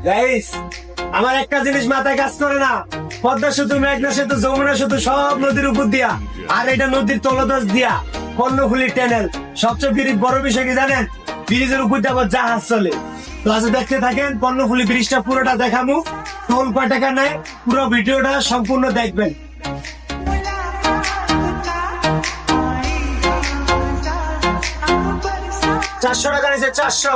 Guys, আমার একটা জিনিস মাথায় কাজ করে না। পদ্মা সেতু, মেঘনা সেতু, যমুনা সেতু সব নদীর উপর দিয়া, আর এটা নদীর তলদেশ দিয়া কর্ণফুলী টানেল। সবচেয়ে বড় বিষয় কি জানেন? ব্রিজের উপর দিয়ে আবার জাহাজ চলে। ক্লাসে দেখতে থাকেন, কর্ণফুলী ব্রিজটা পুরোটা দেখামু। টোল কয় টাকা নেয়, পুরো ভিডিওটা সম্পূর্ণ দেখবেন। 400 টাকা নিয়েছে, 400।